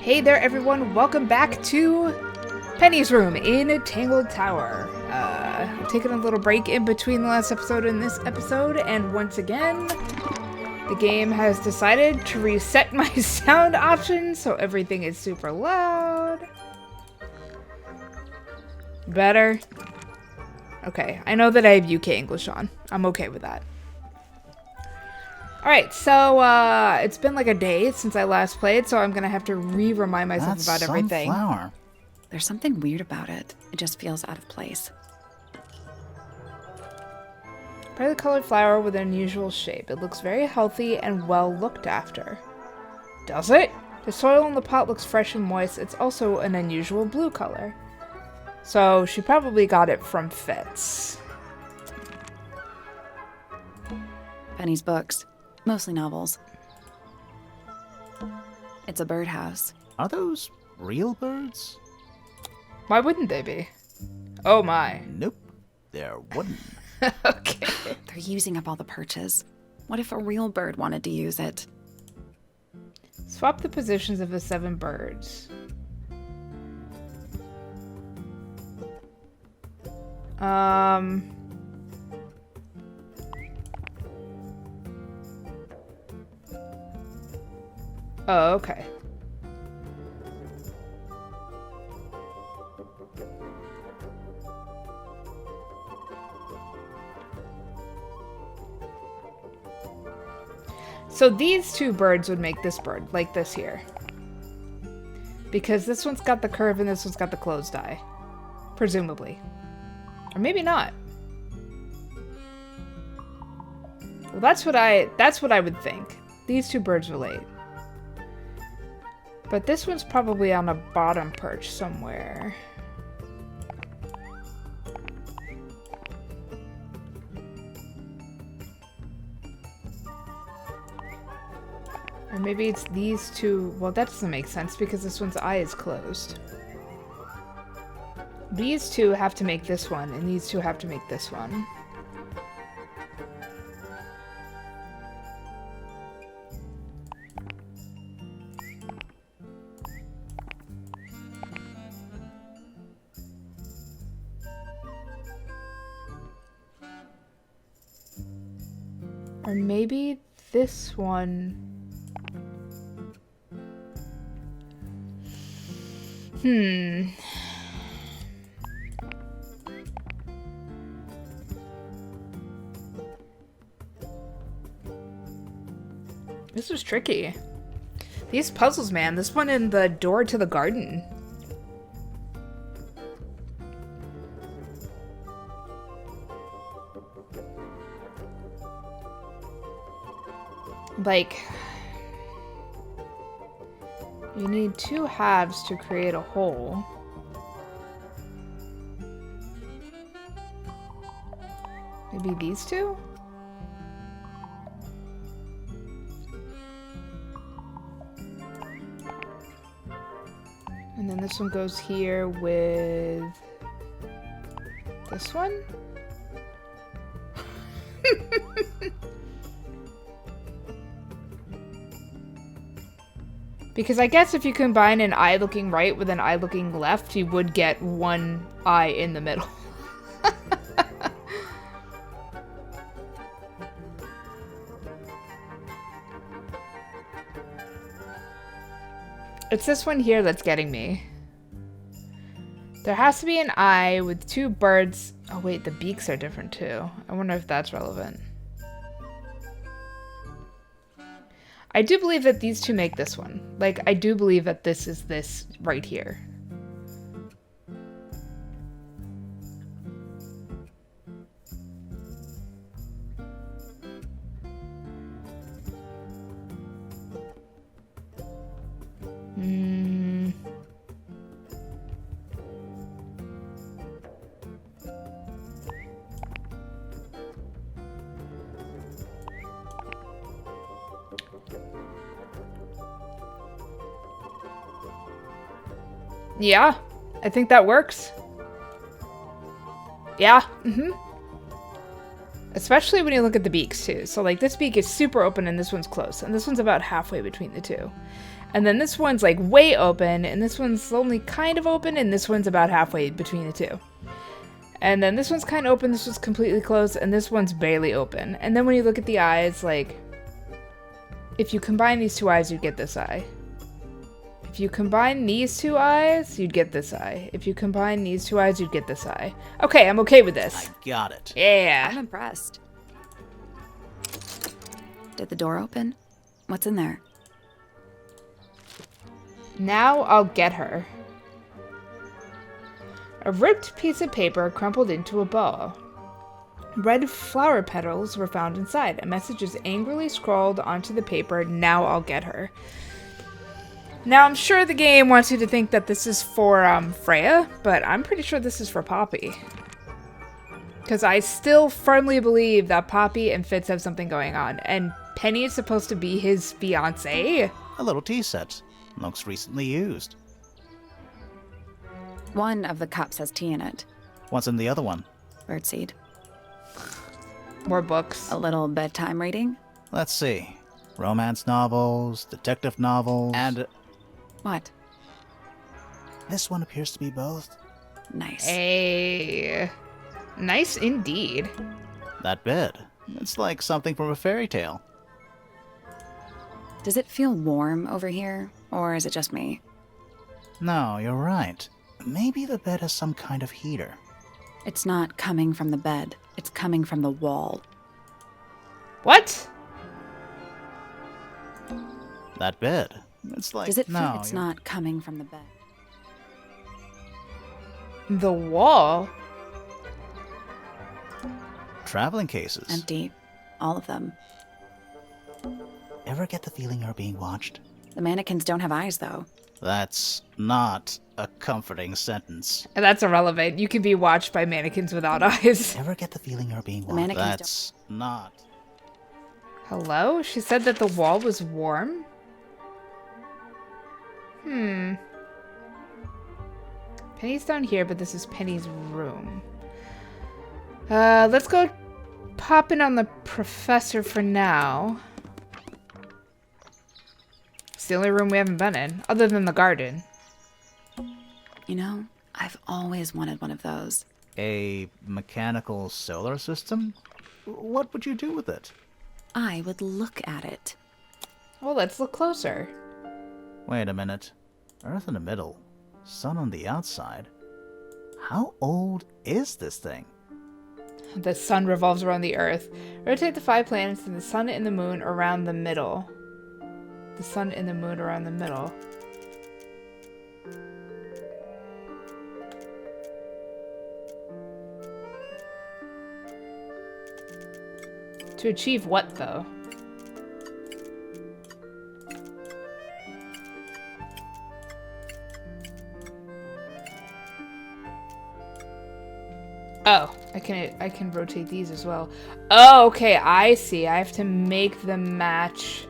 Hey there everyone, welcome back to Penny's room in Tangle Tower. I'm taking a little break in between the last episode and this episode, and once again, the game has decided to reset my sound options, so everything is super loud. Better? Okay, I know that I have UK English on. I'm okay with that. Alright, so, it's been like a day since I last played, so I'm gonna have to remind myself about everything. Flower. There's something weird about it. It just feels out of place. Brightly colored flower with an unusual shape. It looks very healthy and well looked after. Does it? The soil in the pot looks fresh and moist. It's also an unusual blue color. So, she probably got it from Fitz. Penny's books. Mostly novels. It's a birdhouse. Are those real birds? Why wouldn't they be? Oh my. Nope, they're wooden. Okay. They're using up all the perches. What if a real bird wanted to use it? Swap the positions of the 7 birds. Oh, okay. So these 2 birds would make this bird, like this here. Because this one's got the curve and this one's got the closed eye. Presumably. Or maybe not. Well, that's what I would think. These 2 birds relate. But this one's probably on a bottom perch somewhere. Or maybe it's these 2. Well, that doesn't make sense because this one's eye is closed. These 2 have to make this one, and these 2 have to make this one. Or maybe this one... This was tricky. These puzzles, man. This one in the door to the garden. Like, you need 2 halves to create a whole. Maybe these 2? And then this one goes here with this one? Because I guess if you combine an eye looking right with an eye looking left, you would get one eye in the middle. It's this one here that's getting me. There has to be an eye with 2 birds. Oh wait, the beaks are different too. I wonder if that's relevant. I do believe that these 2 make this one. Like, I do believe that this is this right here. Yeah, I think that works. Yeah, Especially when you look at the beaks too. So like this beak is super open and this one's close. And this one's about halfway between the 2. And then this one's like way open, and this one's only kind of open, and this one's about halfway between the two. And then this one's kind of open, this one's completely closed, and this one's barely open. And then when you look at the eyes, like, if you combine these two eyes, you'd get this eye. If you combine these two eyes, you'd get this eye. If you combine these two eyes, you'd get this eye. Okay, I'm okay with this. I got it. Yeah. I'm impressed. Did the door open? What's in there? Now I'll get her. A ripped piece of paper crumpled into a ball. Red flower petals were found inside. A message is angrily scrawled onto the paper. Now I'll get her. Now I'm sure the game wants you to think that this is for Freya, but I'm pretty sure this is for Poppy. Because I still firmly believe that Poppy and Fitz have something going on, and Penny is supposed to be his fiancée. A little tea set. Looks recently used. One of the cups has tea in it. What's in the other one? Birdseed. More books. A little bedtime reading? Let's see. Romance novels, detective novels, and What? this one appears to be both. Nice. Hey. Nice indeed. That bed. It's like something from a fairy tale. Does it feel warm over here? Or is it just me? No, you're right. Maybe the bed has some kind of heater. It's not coming from the bed. It's coming from the wall. What? That bed. It's like Does it feel no, it's you're- not coming from the bed? The wall? Traveling cases. Empty. All of them. Ever get the feeling you're being watched? The mannequins don't have eyes, though. That's not a comforting sentence. And that's irrelevant. You can be watched by mannequins without eyes. Ever get the feeling you're being watched? mannequins don't- That's not. Hello? She said that the wall was warm? Penny's down here, but this is Penny's room. Let's go pop in on the professor for now. It's the only room we haven't been in, other than the garden. You know, I've always wanted one of those. A mechanical solar system? What would you do with it? I would look at it. Well, let's look closer. Wait a minute. Earth in the middle, sun on the outside. How old is this thing? The sun revolves around the Earth. Rotate the 5 planets and the sun and the moon around the middle. The sun and the moon around the middle. To achieve what, though? Oh, I can rotate these as well. Oh, okay, I see. I have to make them match.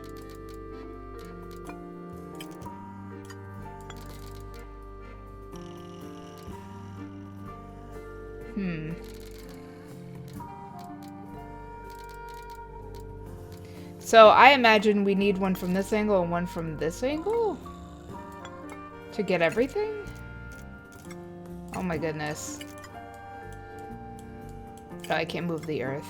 So I imagine we need one from this angle and one from this angle to get everything? Oh my goodness. Oh, I can't move the Earth.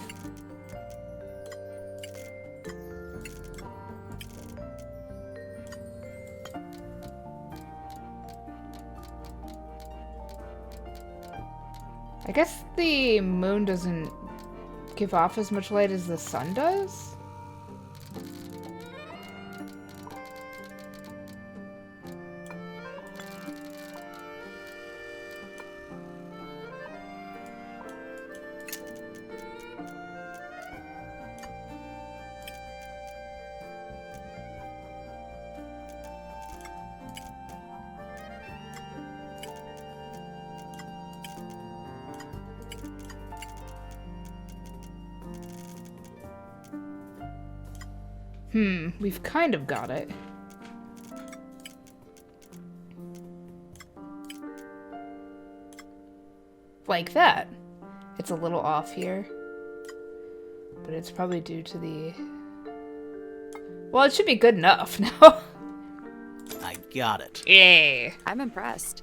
I guess the moon doesn't give off as much light as the sun does? We've kind of got it. Like that. It's a little off here. But it's probably due to the... Well, it should be good enough now. Got it. Yay. I'm impressed.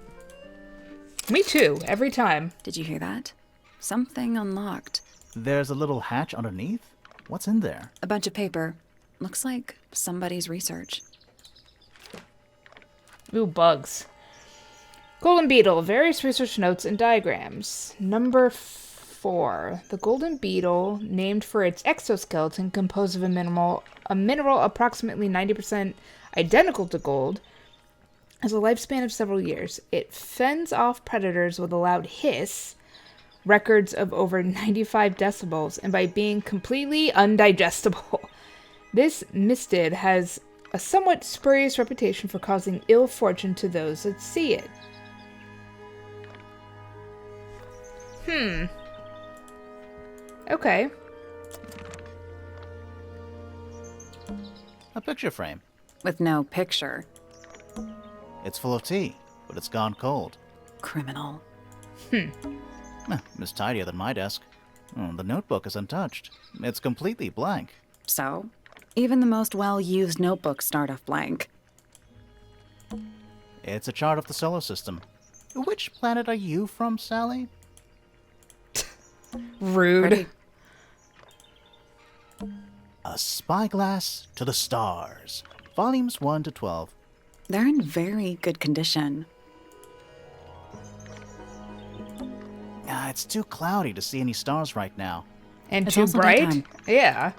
Me too, every time. Did you hear that? Something unlocked. There's a little hatch underneath? What's in there? A bunch of paper. Looks like somebody's research. Ooh, bugs. Golden Beetle, various research notes and diagrams. Number 4. The golden beetle, named for its exoskeleton composed of a mineral approximately 90% identical to gold, has a lifespan of several years. It fends off predators with a loud hiss, records of over 95 decibels, and by being completely undigestible. This mistid has a somewhat spurious reputation for causing ill fortune to those that see it. Okay. A picture frame. With no picture. It's full of tea, but it's gone cold. Criminal. It's tidier than my desk. The notebook is untouched. It's completely blank. So, even the most well-used notebooks start off blank. It's a chart of the solar system. Which planet are you from, Sally? Rude. Pretty. A Spyglass to the Stars. Volumes 1 to 12. They're in very good condition. It's too cloudy to see any stars right now. And It's too also bright? daytime. Yeah.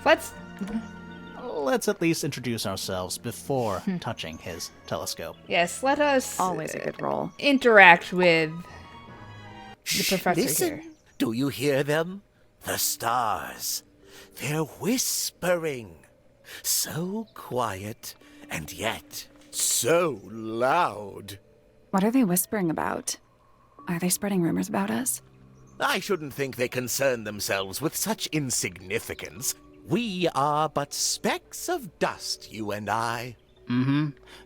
Let's at least introduce ourselves before touching his telescope. Yes, let us Always a good roll. interact with the professor Listen. here. Do you hear them? The stars. They're whispering. So quiet, and yet so loud. What are they whispering about? Are they spreading rumors about us? I shouldn't think they concern themselves with such insignificance. We are but specks of dust, you and I.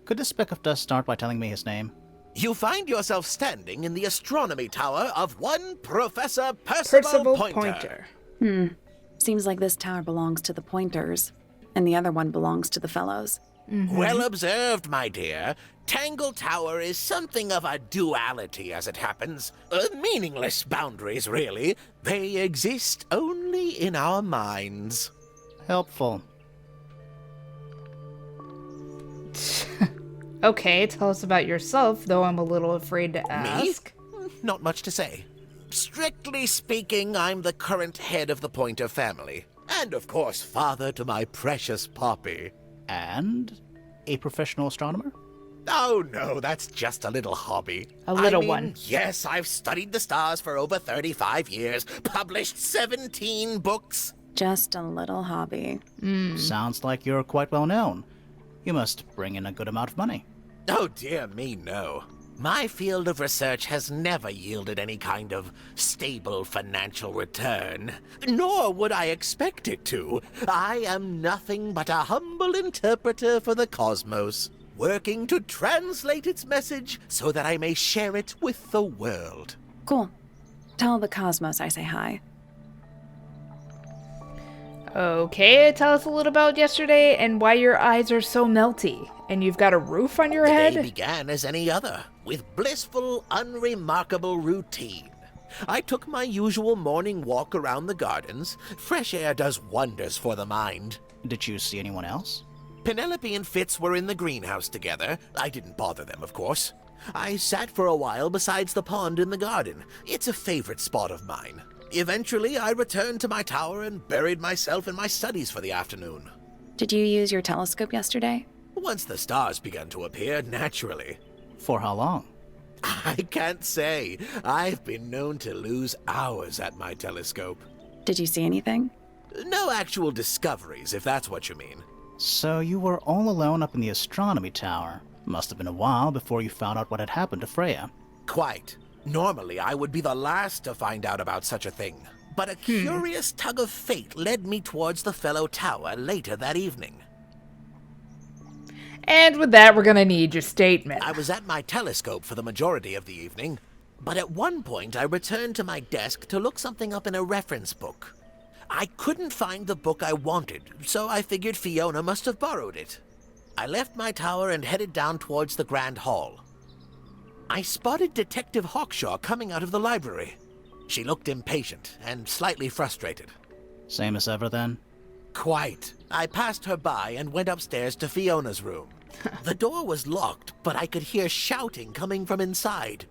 Could this speck of dust start by telling me his name? You find yourself standing in the astronomy tower of one Professor Percival Pointer. Seems like this tower belongs to the Pointers, and the other one belongs to the Fellows. Well observed, my dear. Tangle Tower is something of a duality, as it happens. Meaningless boundaries, really. They exist only in our minds. Helpful. Okay, tell us about yourself, though I'm a little afraid to ask. Not much to say. Strictly speaking, I'm the current head of the Pointer family. And, of course, father to my precious Poppy. And a professional astronomer? Oh, no, that's just a little hobby. A little I mean, one. Yes, I've studied the stars for over 35 years, published 17 books. Just a little hobby. Sounds like you're quite well known. You must bring in a good amount of money. Oh, dear me, no. My field of research has never yielded any kind of stable financial return, nor would I expect it to. I am nothing but a humble interpreter for the cosmos, working to translate its message so that I may share it with the world. Cool. Tell the cosmos I say hi. Okay, tell us a little about yesterday and why your eyes are so melty. And you've got a roof on your The head? day began as any other, with blissful, unremarkable routine. I took my usual morning walk around the gardens. Fresh air does wonders for the mind. Did you see anyone else? Penelope and Fitz were in the greenhouse together. I didn't bother them, of course. I sat for a while besides the pond in the garden. It's a favorite spot of mine. Eventually, I returned to my tower and buried myself in my studies for the afternoon. Did you use your telescope yesterday? Once the stars began to appear, naturally. For how long? I can't say. I've been known to lose hours at my telescope. Did you see anything? No actual discoveries, if that's what you mean. So you were all alone up in the astronomy tower. Must have been a while before you found out what had happened to Freya. Quite. Normally, I would be the last to find out about such a thing. But a curious tug of fate led me towards the fellow tower later that evening. And with that, we're gonna need your statement. I was at my telescope for the majority of the evening, but at one point I returned to my desk to look something up in a reference book. I couldn't find the book I wanted, so I figured Fiona must have borrowed it. I left my tower and headed down towards the Grand Hall. I spotted Detective Hawkshaw coming out of the library. She looked impatient and slightly frustrated. Same as ever, then? Quite. I passed her by and went upstairs to Fiona's room. The door was locked, but I could hear shouting coming from inside.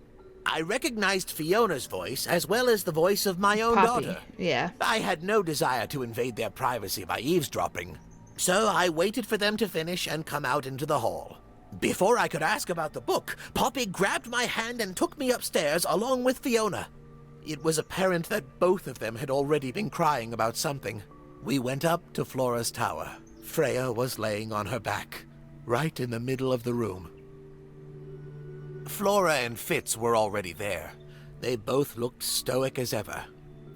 I recognized Fiona's voice as well as the voice of my own Poppy. daughter. Yeah. I had no desire to invade their privacy by eavesdropping, so I waited for them to finish and come out into the hall. Before I could ask about the book, Poppy grabbed my hand and took me upstairs along with Fiona. It was apparent that both of them had already been crying about something. We went up to Flora's tower. Freya was laying on her back, right in the middle of the room. Flora and Fitz were already there. They both looked stoic as ever.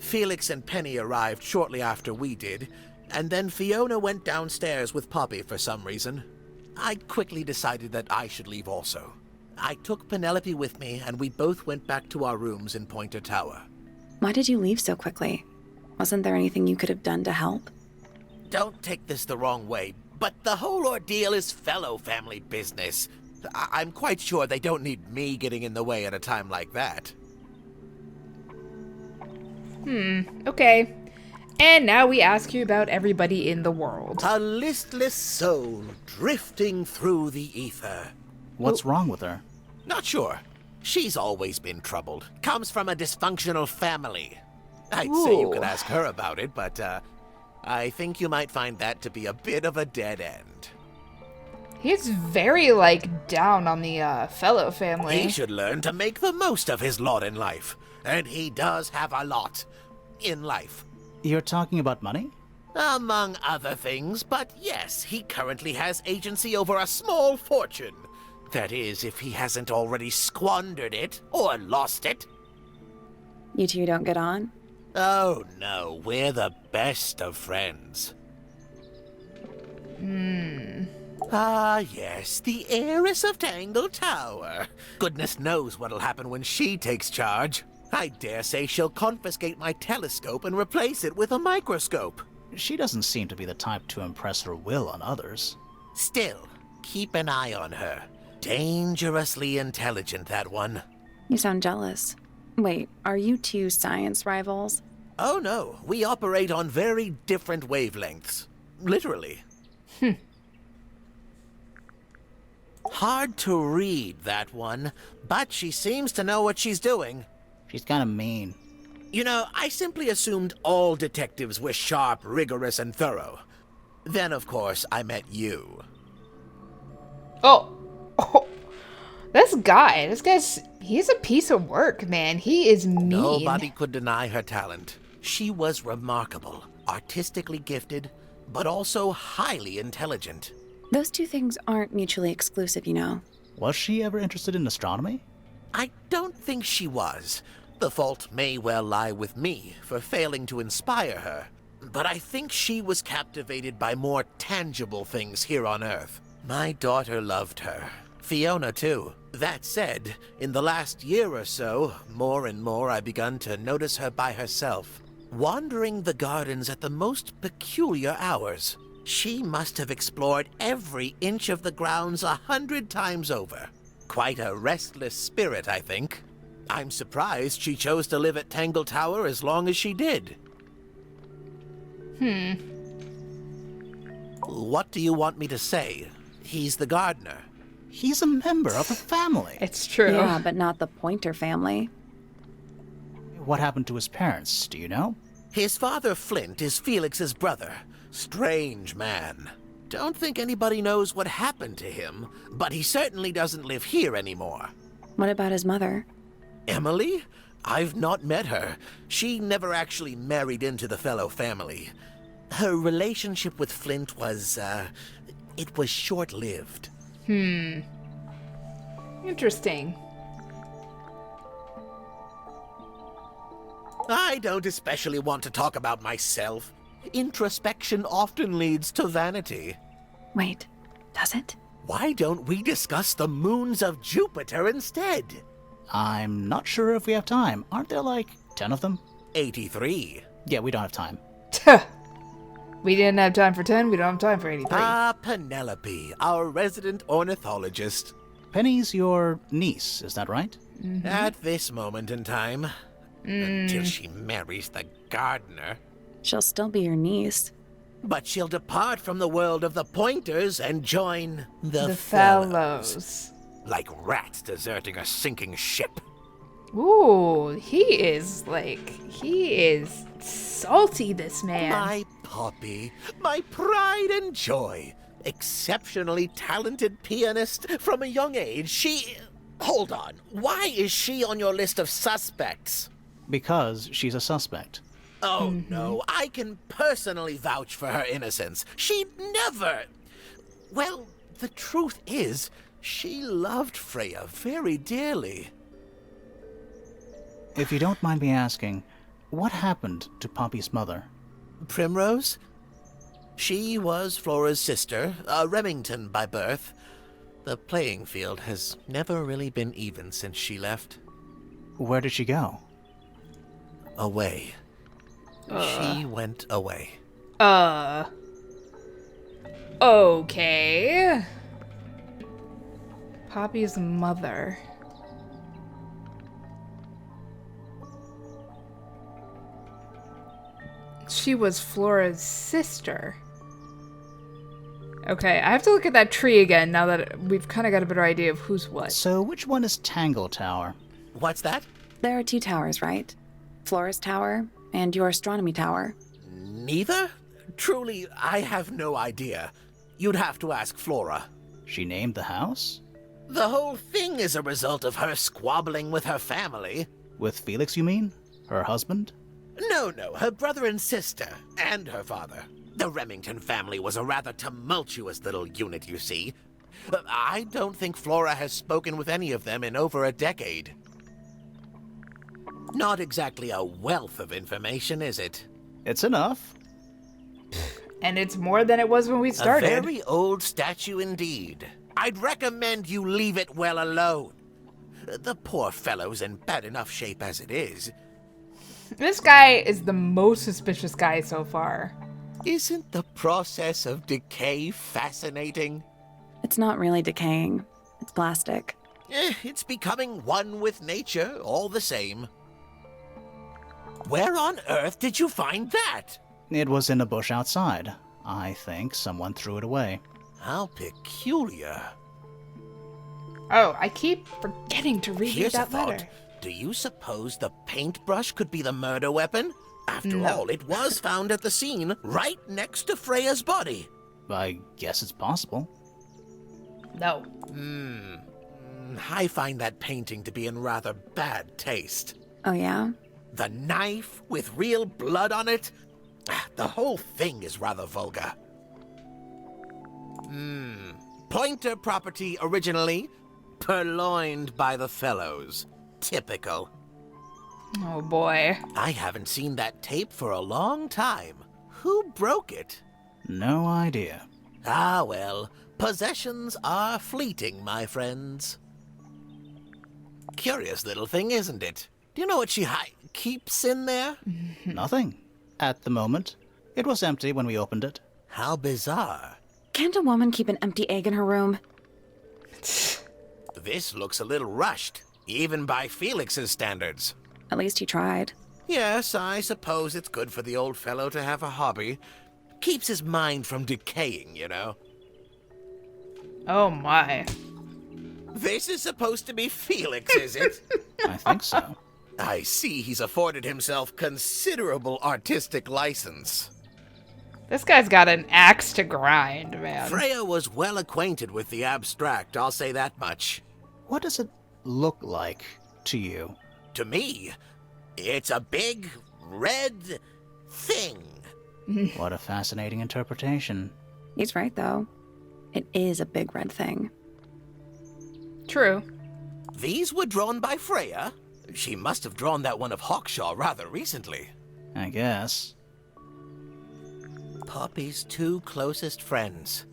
Felix and Penny arrived shortly after we did, and then Fiona went downstairs with Poppy for some reason. I quickly decided that I should leave also. I took Penelope with me, and we both went back to our rooms in Pointer Tower. Why did you leave so quickly? Wasn't there anything you could have done to help? Don't take this the wrong way, but the whole ordeal is fellow family business. I'm quite sure they don't need me getting in the way at a time like that. Okay. And now we ask you about everybody in the world. A listless soul drifting through the ether. What's wrong with her? Not sure. She's always been troubled. Comes from a dysfunctional family. I'd say you could Ooh. ask her about it, but I think you might find that to be a bit of a dead end. He's very, down on the fellow family. He should learn to make the most of his lot in life. And he does have a lot in life. You're talking about money? Among other things, but yes, he currently has agency over a small fortune. That is, if he hasn't already squandered it or lost it. You two don't get on? Oh no, we're the best of friends. Ah yes, the heiress of Tangle Tower. Goodness knows what'll happen when she takes charge. I dare say she'll confiscate my telescope and replace it with a microscope. She doesn't seem to be the type to impress her will on others. Still, keep an eye on her. Dangerously intelligent, that one. You sound jealous. Wait, are you two science rivals? Oh no, we operate on very different wavelengths. Literally. Hard to read, that one, but she seems to know what she's doing. She's kind of mean. You know, I simply assumed all detectives were sharp, rigorous, and thorough. Then, of course, I met you. Oh. This guy's, he's a piece of work, man. He is mean. Nobody could deny her talent. She was remarkable, artistically gifted, but also highly intelligent. Those two things aren't mutually exclusive, you know. Was she ever interested in astronomy? I don't think she was. The fault may well lie with me for failing to inspire her. But I think she was captivated by more tangible things here on Earth. My daughter loved her. Fiona, too. That said, in the last year or so, more and more I begun to notice her by herself, wandering the gardens at the most peculiar hours. She must have explored every inch of the grounds 100 times over. Quite a restless spirit, I think. I'm surprised she chose to live at Tangle Tower as long as she did. What do you want me to say? He's the gardener. He's a member of the family. It's true. Yeah, but not the Pointer family. What happened to his parents, do you know? His father, Flint, is Felix's brother. Strange man. Don't think anybody knows what happened to him, but he certainly doesn't live here anymore. What about his mother? Emily? I've not met her. She never actually married into the fellow family. Her relationship with Flint was, it was short-lived. Interesting. I don't especially want to talk about myself. Introspection often leads to vanity. Wait, does it? Why don't we discuss the moons of Jupiter instead? I'm not sure if we have time. Aren't there 10 of them? 83. Yeah, we don't have time. We didn't have time for 10, we don't have time for 83. Ah, Penelope, our resident ornithologist. Penny's your niece, is that right? At this moment in time. Until she marries the gardener. She'll still be your niece. But she'll depart from the world of the Pointers and join the Fellows. Like rats deserting a sinking ship. Ooh, he is salty, this man. My puppy, my pride and joy. Exceptionally talented pianist from a young age. She... Hold on. Why is she on your list of suspects? Because she's a suspect. Oh, no. I can personally vouch for her innocence. She'd never... Well, the truth is, she loved Freya very dearly. If you don't mind me asking, what happened to Poppy's mother? Primrose? She was Flora's sister, a Remington by birth. The playing field has never really been even since she left. Where did she go? Away. She went away. Okay. Poppy's mother. She was Flora's sister. Okay, I have to look at that tree again now that we've kind of got a better idea of who's what. So which one is Tangle Tower? What's that? There are 2 towers, right? Flora's tower and your astronomy tower. Neither? Truly, I have no idea. You'd have to ask Flora. She named the house? The whole thing is a result of her squabbling with her family. With Felix, you mean? Her husband? No, her brother and sister, and her father. The Remington family was a rather tumultuous little unit, you see. I don't think Flora has spoken with any of them in over a decade. Not exactly a wealth of information, is it? It's enough. And it's more than it was when we started. A very old statue indeed. I'd recommend you leave it well alone. The poor fellow's in bad enough shape as it is. This guy is the most suspicious guy so far. Isn't the process of decay fascinating? It's not really decaying. It's plastic. It's becoming one with nature, all the same. Where on earth did you find that? It was in a bush outside. I think someone threw it away. How peculiar. Oh, I keep forgetting to read Here's that a thought. letter. Do you suppose the paintbrush could be the murder weapon? After No. all, it was found at the scene, right next to Freya's body. I guess it's possible. No. I find that painting to be in rather bad taste. Oh, yeah? The knife with real blood on it? The whole thing is rather vulgar. Pointer property originally, purloined by the fellows. Typical. Oh boy. I haven't seen that tape for a long time. Who broke it? No idea. Ah, well, possessions are fleeting, my friends. Curious little thing, isn't it? Do you know what she keeps in there? Nothing. At the moment. It was empty when we opened it. How bizarre. Can't a woman keep an empty egg in her room? This looks a little rushed, even by Felix's standards. At least he tried. Yes, I suppose it's good for the old fellow to have a hobby. Keeps his mind from decaying, you know. Oh my. This is supposed to be Felix, is it? I think so. I see he's afforded himself considerable artistic license. This guy's got an axe to grind, man. Freya was well acquainted with the abstract, I'll say that much. What does it look like to you? To me, it's a big, red thing. What a fascinating interpretation. He's right, though. It is a big red thing. True. These were drawn by Freya. She must have drawn that one of Hawkshaw rather recently. I guess. Poppy's 2 closest friends.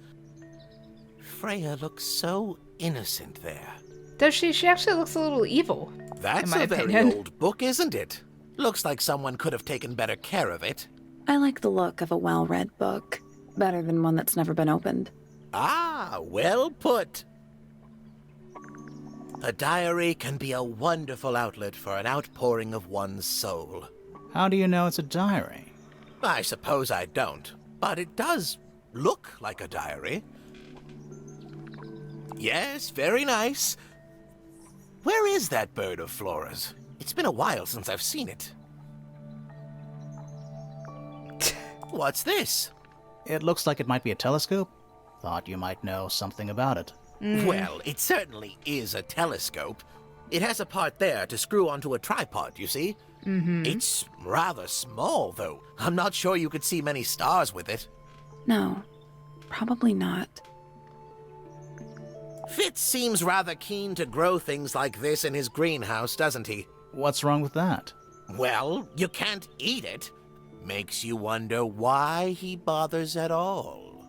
Freya looks so innocent there. Does she? She actually looks a little evil. That's in my a very opinion. old book, isn't it? Looks like someone could have taken better care of it. I like the look of a well-read book, better than one that's never been opened. Ah, well put. A diary can be a wonderful outlet for an outpouring of one's soul. How do you know it's a diary? I suppose I don't, but it does look like a diary. Yes, very nice. Where is that bird of Flora's? It's been a while since I've seen it. What's this? It looks like it might be a telescope. Thought you might know something about it. Well, it certainly is a telescope. It has a part there to screw onto a tripod, you see? It's rather small, though. I'm not sure you could see many stars with it. No, probably not. Fitz seems rather keen to grow things like this in his greenhouse, doesn't he? What's wrong with that? Well, you can't eat it. Makes you wonder why he bothers at all.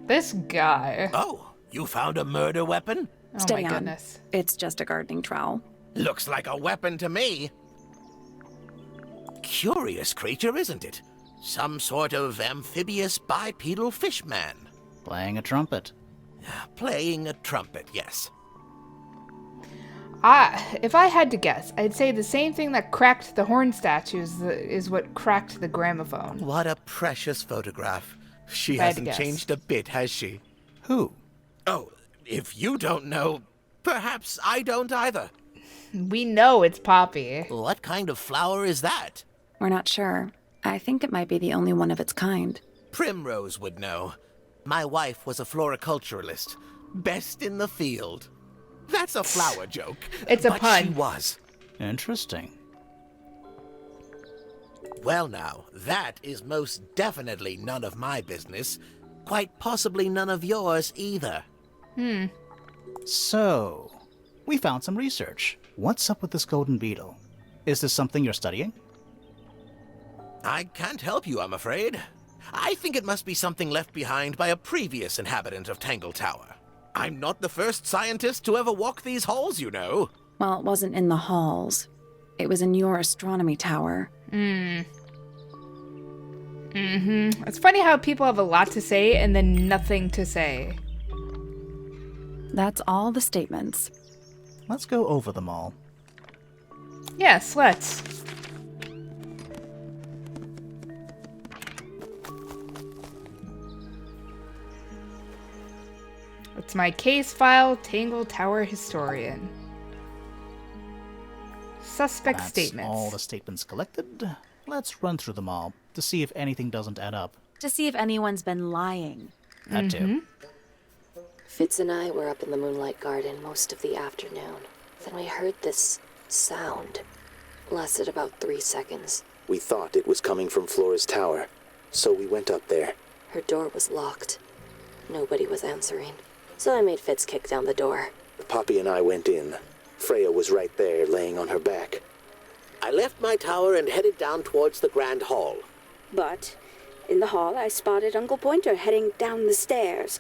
This guy. Oh, you found a murder weapon? Oh Stay my on. goodness. It's just a gardening trowel. Looks like a weapon to me. Curious creature, isn't it? Some sort of amphibious bipedal fishman. Playing a trumpet. Playing a trumpet, yes. If I had to guess, I'd say the same thing that cracked the horn statues is what cracked the gramophone. What a precious photograph. She If I had to hasn't guess. changed a bit, has she? Who? Oh, if you don't know, perhaps I don't either. We know it's Poppy. What kind of flower is that? We're not sure. I think it might be the only one of its kind. Primrose would know. My wife was a floriculturalist. Best in the field. That's a flower joke. It's a but pun. She was. Interesting. Well now, that is most definitely none of my business. Quite possibly none of yours either. So, we found some research. What's up with this golden beetle? Is this something you're studying? I can't help you, I'm afraid. I think it must be something left behind by a previous inhabitant of Tangle Tower. I'm not the first scientist to ever walk these halls, you know. Well, it wasn't in the halls. It was in your astronomy tower. It's funny how people have a lot to say and then nothing to say. That's all the statements. Let's go over them all. Yes, let's. It's my case file, Tangle Tower Historian. Suspect That's statements. all the statements collected. Let's run through them all to see if anything doesn't add up. To see if anyone's been lying. That too. Fitz and I were up in the moonlight garden most of the afternoon. Then we heard this sound. Lasted about 3 seconds. We thought it was coming from Flora's tower, so we went up there. Her door was locked. Nobody was answering. So I made Fitz kick down the door. Poppy and I went in. Freya was right there, laying on her back. I left my tower and headed down towards the Grand Hall. But in the hall, I spotted Uncle Pointer heading down the stairs.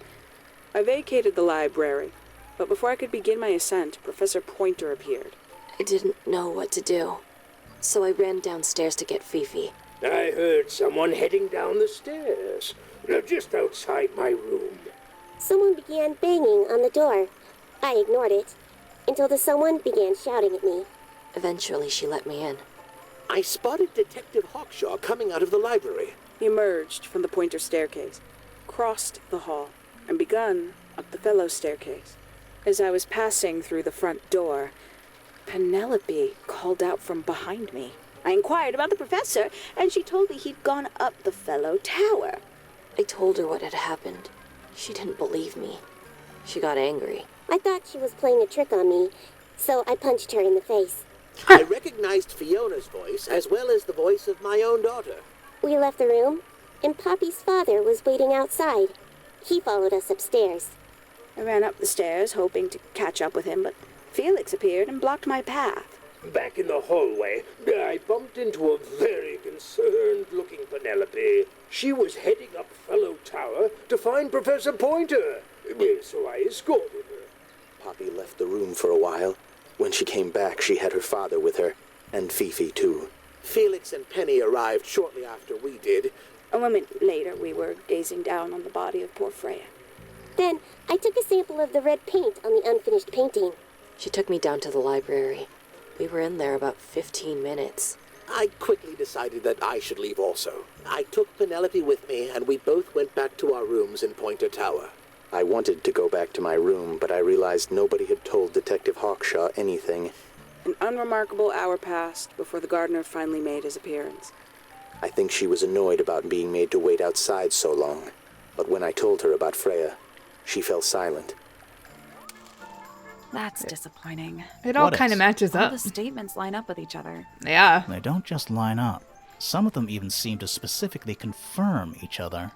I vacated the library, but before I could begin my ascent, Professor Pointer appeared. I didn't know what to do. So I ran downstairs to get Fifi. I heard someone heading down the stairs, just outside my room. Someone began banging on the door. I ignored it, until the someone began shouting at me. Eventually, she let me in. I spotted Detective Hawkshaw coming out of the library. He emerged from the Pointer staircase, crossed the hall, and begun up the fellow staircase. As I was passing through the front door, Penelope called out from behind me. I inquired about the professor, and she told me he'd gone up the fellow tower. I told her what had happened. She didn't believe me. She got angry. I thought she was playing a trick on me, so I punched her in the face. I recognized Fiona's voice as well as the voice of my own daughter. We left the room, and Poppy's father was waiting outside. He followed us upstairs. I ran up the stairs, hoping to catch up with him, but Felix appeared and blocked my path. Back in the hallway, I bumped into a very concerned-looking Penelope. She was heading up Fellow Tower to find Professor Pointer, so I escorted her. Poppy left the room for a while. When she came back, she had her father with her, and Fifi too. Felix and Penny arrived shortly after we did. A moment later, we were gazing down on the body of poor Freya. Then I took a sample of the red paint on the unfinished painting. She took me down to the library. We were in there about 15 minutes. I quickly decided that I should leave also. I took Penelope with me, and we both went back to our rooms in Pointer Tower. I wanted to go back to my room, but I realized nobody had told Detective Hawkshaw anything. An unremarkable hour passed before the gardener finally made his appearance. I think she was annoyed about being made to wait outside so long. But when I told her about Freya, she fell silent. That's disappointing. It all What kind of is? matches All up. the statements line up with each other. Yeah. They don't just line up. Some of them even seem to specifically confirm each other.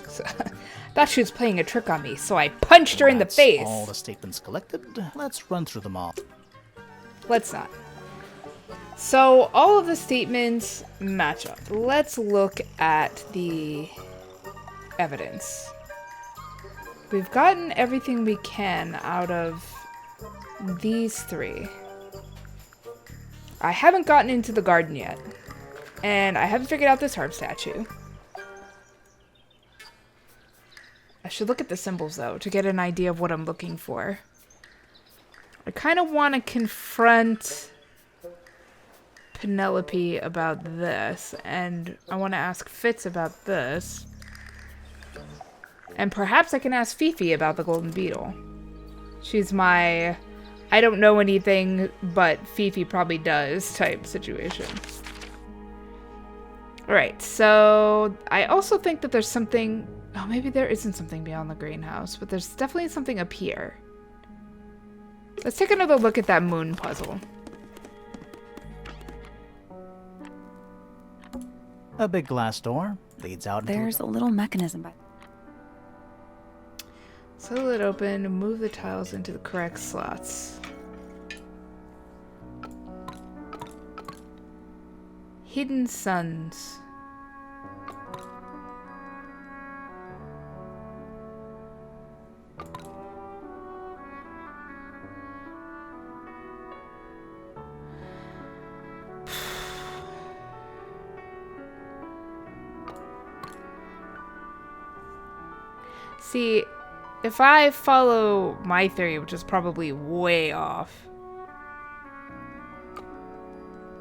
So, thought she was playing a trick on me, so I punched her in the That's face. all the statements collected. Let's run through them all. Let's not. So all of the statements match up. Let's look at the evidence. We've gotten everything we can out of these three. I haven't gotten into the garden yet. And I haven't figured out this harp statue. I should look at the symbols, though, to get an idea of what I'm looking for. I kind of want to confront Penelope about this, and I want to ask Fitz about this. And perhaps I can ask Fifi about the golden beetle. She's my I don't know anything, but Fifi probably does type situation. Alright, so I also think that there's something... Oh, maybe there isn't something beyond the greenhouse, but there's definitely something up here. Let's take another look at that moon puzzle. A big glass door leads out into There's a little mechanism by... Settle it open and move the tiles into the correct slots. Hidden suns. See, if I follow my theory, which is probably way off,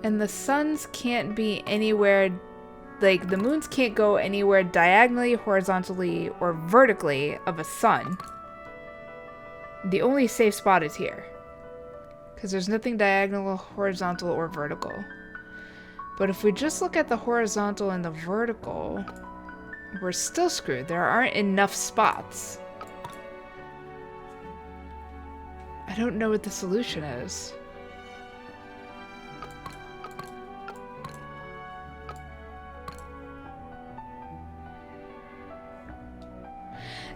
and the suns can't be anywhere, like the moons can't go anywhere diagonally, horizontally, or vertically of a sun, the only safe spot is here. Because there's nothing diagonal, horizontal, or vertical. But if we just look at the horizontal and the vertical, we're still screwed. There aren't enough spots. I don't know what the solution is.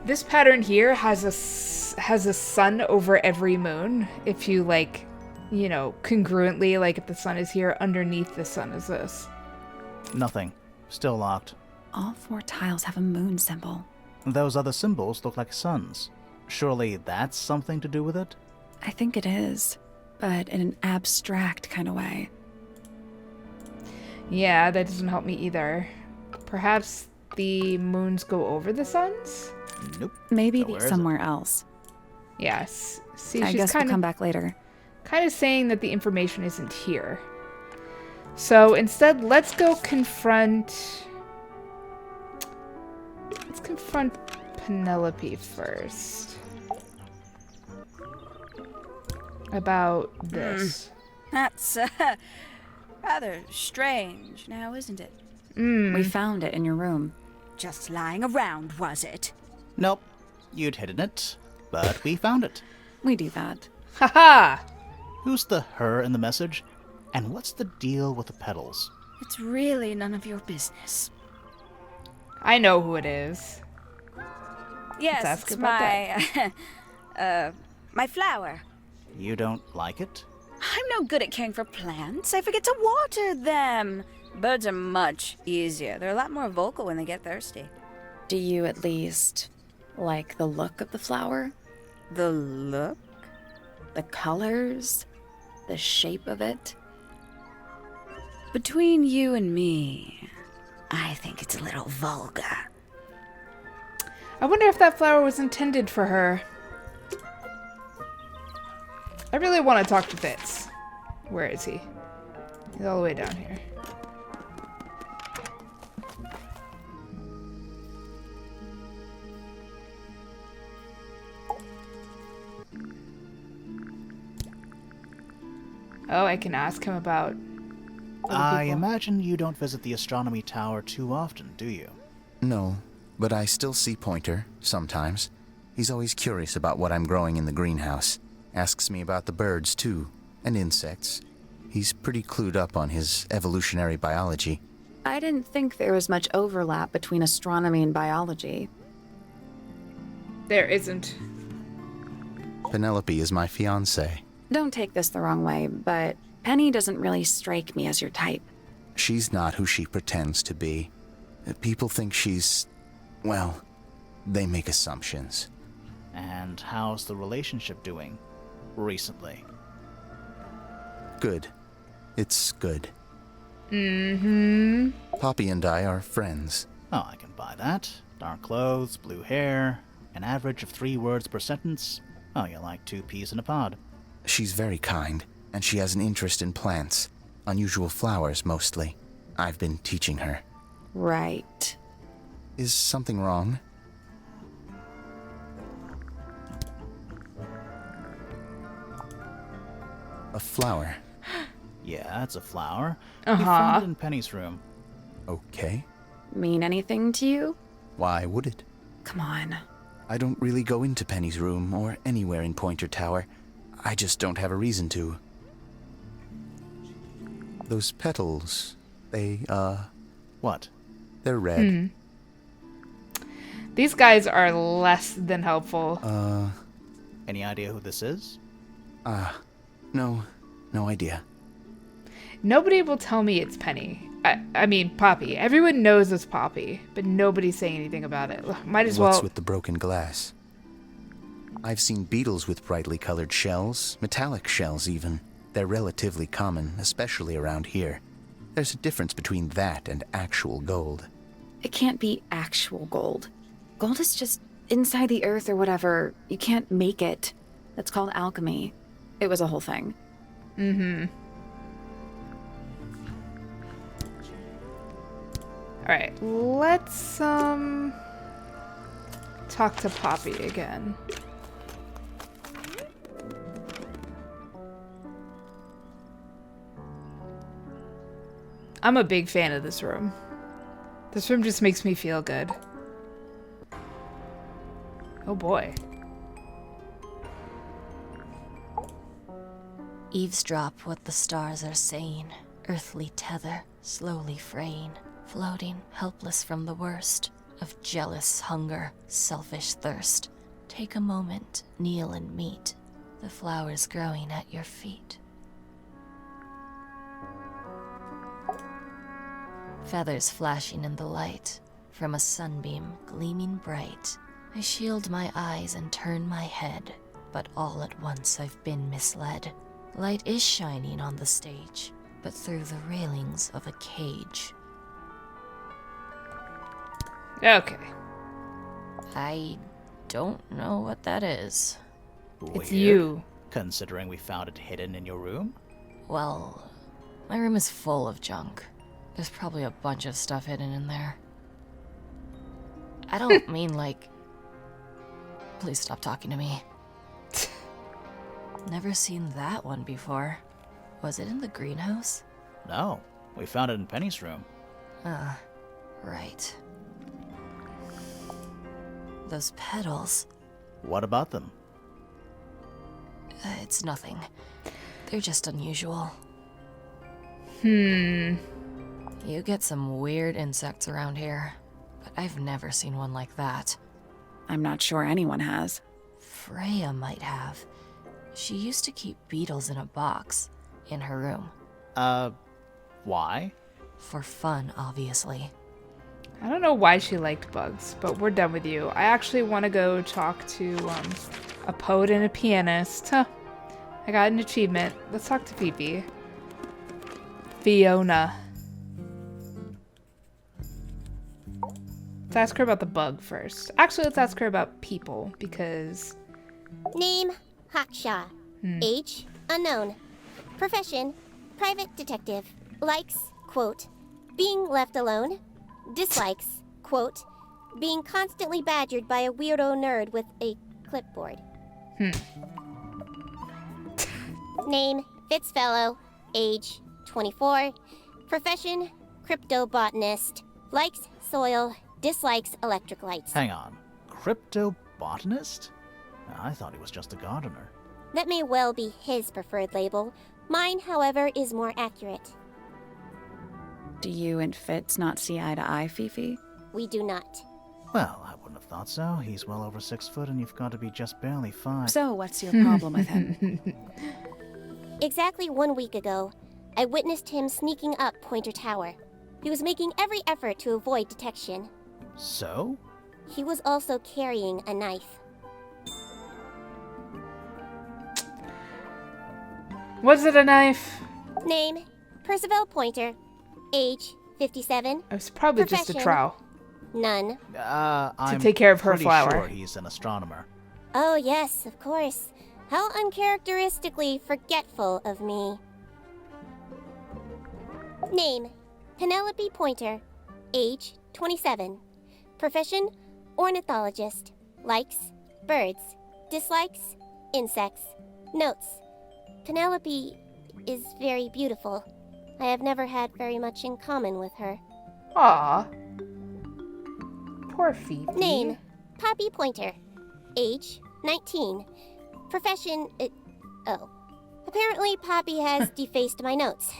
This pattern here has a sun over every moon. If you like, you know, congruently, like if the sun is here, underneath the sun is this. Nothing. Still locked. All 4 tiles have a moon symbol. Those other symbols look like suns. Surely that's something to do with it? I think it is, but in an abstract kind of way. Yeah, that doesn't help me either. Perhaps the moons go over the suns? Nope. Maybe So where is it? somewhere else. Yes. See, I she's guess we'll kind come of back later. saying that the information isn't here. So instead, let's go confront... Let's confront Penelope first. About this. That's rather strange now, isn't it? We found it in your room. Just lying around, was it? Nope. You'd hidden it, but we found it. We do that. Haha! Who's the her in the message? And what's the deal with the petals? It's really none of your business. I know who it is. Yes, ask it's about my my flower. You don't like it? I'm no good at caring for plants. I forget to water them. Birds are much easier. They're a lot more vocal when they get thirsty. Do you at least like the look of the flower? The look? The colors? The shape of it? Between you and me, I think it's a little vulgar. I wonder if that flower was intended for her. I really want to talk to Fitz. Where is he? He's all the way down here. Oh, I can ask him about other I people. imagine you don't visit the astronomy tower too often, do you? No, but I still see Pointer, sometimes. He's always curious about what I'm growing in the greenhouse. Asks me about the birds, too, and insects. He's pretty clued up on his evolutionary biology. I didn't think there was much overlap between astronomy and biology. There isn't. Penelope is my fiancée. Don't take this the wrong way, but Penny doesn't really strike me as your type. She's not who she pretends to be. People think she's... well, they make assumptions. And how's the relationship doing recently? Good. It's good. Mm-hmm. Poppy and I are friends. Oh, I can buy that. Dark clothes, blue hair, an average of 3 words per sentence. Oh, you're like 2 peas in a pod. She's very kind, and she has an interest in plants. Unusual flowers, mostly. I've been teaching her. Right. Is something wrong? A flower. Yeah, it's a flower. Uh-huh. We found it in Penny's room. Okay. Mean anything to you? Why would it? Come on. I don't really go into Penny's room or anywhere in Pointer Tower. I just don't have a reason to. Those petals, they, What? they're red. These guys are less than helpful. Any idea who this is? No idea. Nobody will tell me it's Penny. I mean, Poppy. Everyone knows it's Poppy, but nobody's saying anything about it. Might as well... What's with the broken glass? I've seen beetles with brightly colored shells, metallic shells even. They're relatively common, especially around here. There's a difference between that and actual gold. It can't be actual gold. Gold is just inside the earth or whatever. You can't make it. That's called alchemy. It was a whole thing. Mm-hmm. Alright, let's, talk to Poppy again. I'm a big fan of this room. This room just makes me feel good. Oh boy. Eavesdrop what the stars are saying. Earthly tether, slowly fraying. Floating, helpless from the worst of jealous hunger, selfish thirst. Take a moment, kneel and meet the flowers growing at your feet. Feathers flashing in the light, from a sunbeam gleaming bright. I shield my eyes and turn my head, but all at once I've been misled. Light is shining on the stage, but through the railings of a cage. Okay. I don't know what that is. It's Weird, you. Considering we found it hidden in your room? Well, my room is full of junk. There's probably a bunch of stuff hidden in there. I don't mean like... Please stop talking to me. Never seen that one before. Was it in the greenhouse? No, we found it in Penny's room. Right. Those petals. What about them? It's nothing. They're just unusual. Hmm. You get some weird insects around here, but I've never seen one like that. I'm not sure anyone has. Freya might have. She used to keep beetles in a box in her room. Why? For fun, obviously. I don't know why she liked bugs, but we're done with you. I actually want to go talk to a poet and a pianist. Huh. I got an achievement. Let's talk to Fifi. Fiona. Let's ask her about the bug first. Actually, let's ask her about people, because... Name, Hawkshaw. Age, unknown. Profession, private detective. Likes, quote, being left alone. Dislikes, quote, being constantly badgered by a weirdo nerd with a clipboard. Name, Fitzfellow. Age, 24. Profession, cryptobotanist. Likes, soil. Dislikes, electric lights. Hang on. Cryptobotanist? I thought he was just a gardener. That may well be his preferred label. Mine, however, is more accurate. Do you and Fitz not see eye to eye, Fifi? We do not. Well, I wouldn't have thought so. He's well over 6 foot and you've got to be just barely 5. So what's your problem with him? Exactly 1 week ago, I witnessed him sneaking up Pointer Tower. He was making every effort to avoid detection. So? He was also carrying a knife. Was it a knife? Name, Percival Pointer. Age, 57. It was probably just a Profession, trowel. None. I'm take care of her pretty flower. sure he's an astronomer. Oh yes, of course. How uncharacteristically forgetful of me. Name, Penelope Pointer. Age, 27. Profession, ornithologist. Likes, birds. Dislikes, insects. Notes, Penelope is very beautiful. I have never had very much in common with her. Aw. Poor Fifi. Name, Poppy Pointer. Age, 19. Profession, Apparently Poppy has defaced my notes.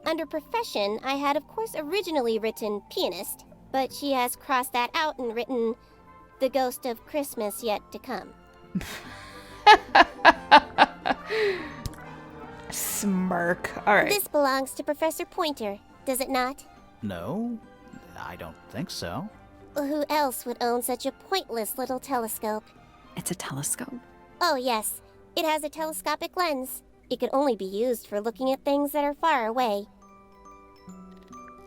Under profession, I had of course originally written pianist, but she has crossed that out and written the ghost of Christmas yet to come. Smirk. Alright. This belongs to Professor Pointer, does it not? No, I don't think so. Who else would own such a pointless little telescope? It's a telescope? Oh yes, it has a telescopic lens. It can only be used for looking at things that are far away.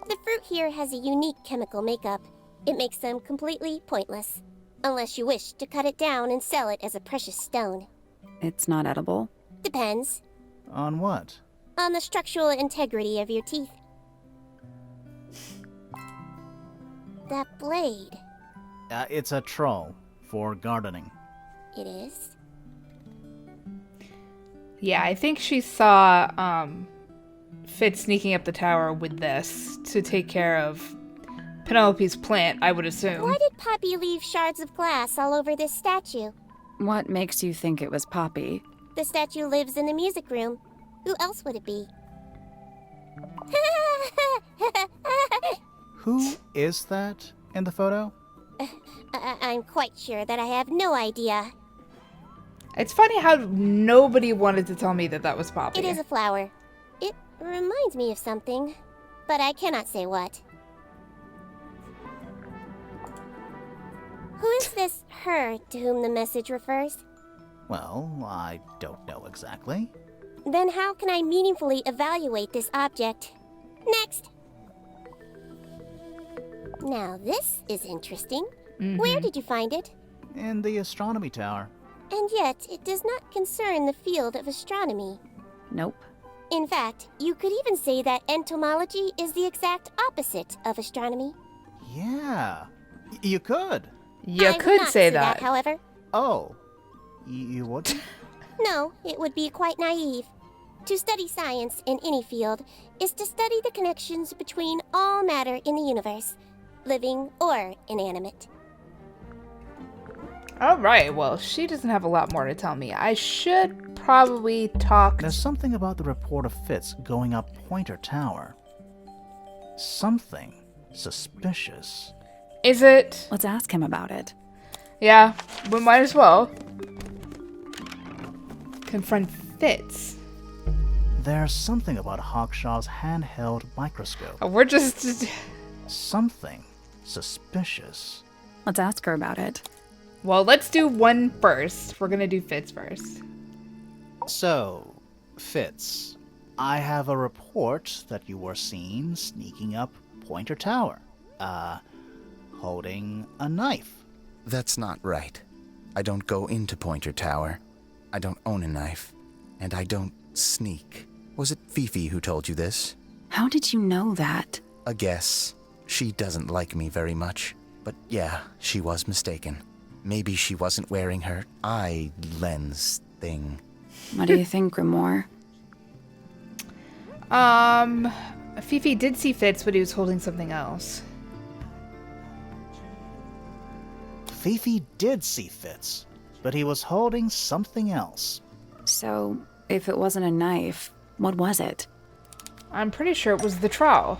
The fruit here has a unique chemical makeup. It makes them completely pointless. Unless you wish to cut it down and sell it as a precious stone. It's not edible? Depends. On what? On the structural integrity of your teeth. That blade. It's a troll for gardening. It is? Yeah, I think she saw Fitz sneaking up the tower with this to take care of Penelope's plant, I would assume. Why did Poppy leave shards of glass all over this statue? What makes you think it was Poppy? The statue lives in the music room. Who else would it be? Who is that in the photo? I'm quite sure that I have no idea. It's funny how nobody wanted to tell me that that was Poppy. It is a flower. It reminds me of something, but I cannot say what. Who is this her to whom the message refers? Well, I don't know exactly. Then how can I meaningfully evaluate this object? Next! Now this is interesting. Where did you find it? In the astronomy tower. And yet, it does not concern the field of astronomy. Nope. In fact, you could even say that entomology is the exact opposite of astronomy. Yeah, you could. You I would could not say that. However. Oh, you would? No, it would be quite naive. To study science in any field is to study the connections between all matter in the universe, living or inanimate. Alright, well, she doesn't have a lot more to tell me. I should probably talk... There's something about the report of Fitz going up Pointer Tower. Something suspicious. Is it? Let's ask him about it. Yeah, we might as well. Confront Fitz. There's something about Hawkshaw's handheld microscope. Oh, we're just... Something Suspicious. Let's ask her about it. Well, let's do one first. We're gonna do Fitz first. So, Fitz, I have a report that you were seen sneaking up Pointer Tower. Holding a knife. That's not right. I don't go into Pointer Tower. I don't own a knife. And I don't sneak. Was it Fifi who told you this? How did you know that? A guess. She doesn't like me very much. But yeah, she was mistaken. Maybe she wasn't wearing her eye lens thing. What do you think, Grimoire? Fifi did see Fitz, but he was holding something else. Fifi did see Fitz, but he was holding something else. So, if it wasn't a knife, what was it? I'm pretty sure it was the trowel.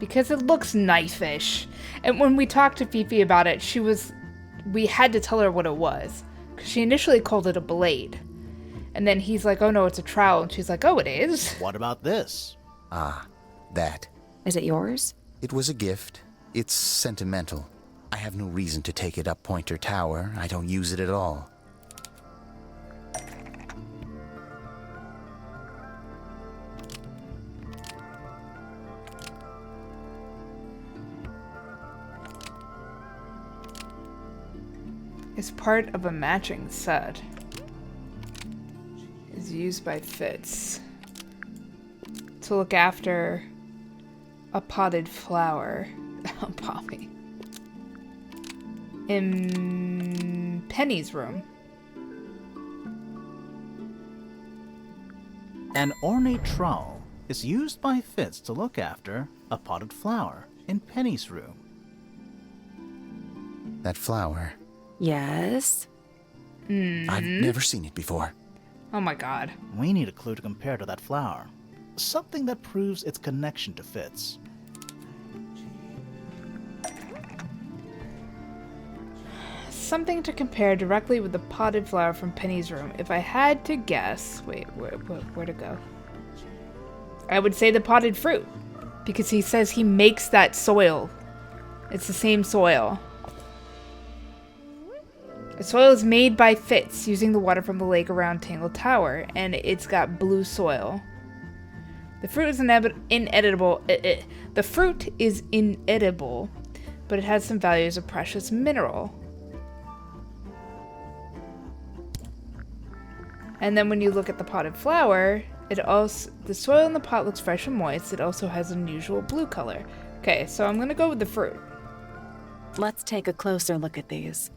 Because it looks knife-ish. And when we talked to Fifi about it, we had to tell her what it was. Because she initially called it a blade. And then he's like, oh no, it's a trowel. And she's like, oh, it is? What about this? Ah, that. Is it yours? It was a gift. It's sentimental. I have no reason to take it up Pointer Tower. I don't use it at all. Is part of a matching set. Is used by Fitz to look after a potted flower. Poppy. In Penny's room. An ornate trowel is used by Fitz to look after a potted flower in Penny's room. That flower. Yes. I've never seen it before. Oh my god. We need a clue to compare to that flower. Something that proves its connection to Fitz. Something to compare directly with the potted flower from Penny's room. If I had to guess... Wait, where to go? I would say the potted fruit. Because he says he makes that soil. It's the same soil. The soil is made by Fitz using the water from the lake around Tangle Tower. And it's got blue soil. The fruit is inedible. The fruit is inedible. But it has some value as a precious mineral. And then when you look at the potted flower, the soil in the pot looks fresh and moist. It also has an unusual blue color. Okay, so I'm gonna go with the fruit. Let's take a closer look at these.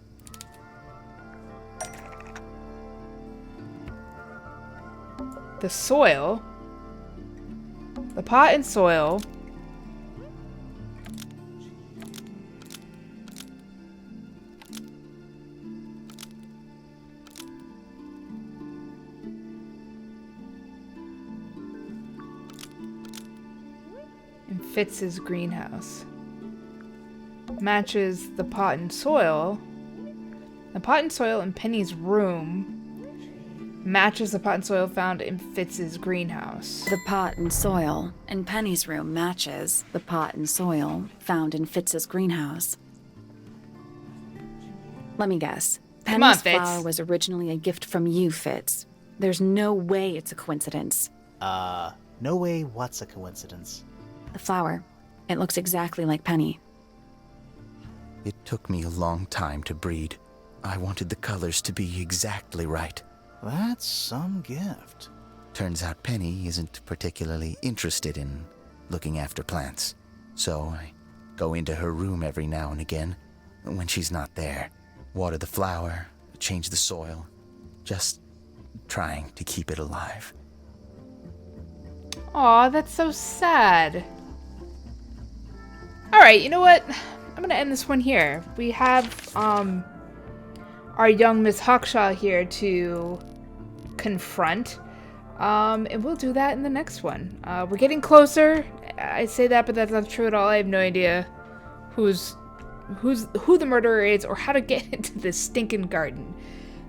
The soil, the pot and soil, in Fitz's greenhouse matches the pot and soil. The pot and soil in Penny's room matches the pot and soil found in Fitz's greenhouse. The pot and soil in Penny's room matches the pot and soil found in Fitz's greenhouse. Let me guess. Penny's flower was originally a gift from you, Fitz. There's no way it's a coincidence. No way what's a coincidence? The flower. It looks exactly like Penny. It took me a long time to breed. I wanted the colors to be exactly right. That's some gift. Turns out Penny isn't particularly interested in looking after plants. So I go into her room every now and again when she's not there. Water the flower, change the soil. Just trying to keep it alive. Aw, that's so sad. Alright, you know what? I'm gonna end this one here. We have our young Miss Hawkshaw here to confront. And we'll do that in the next one. We're getting closer. I say that, but that's not true at all. I have no idea who the murderer is or how to get into this stinking garden.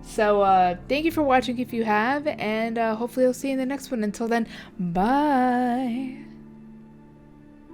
So thank you for watching if you have, and hopefully I'll see you in the next one. Until then, bye.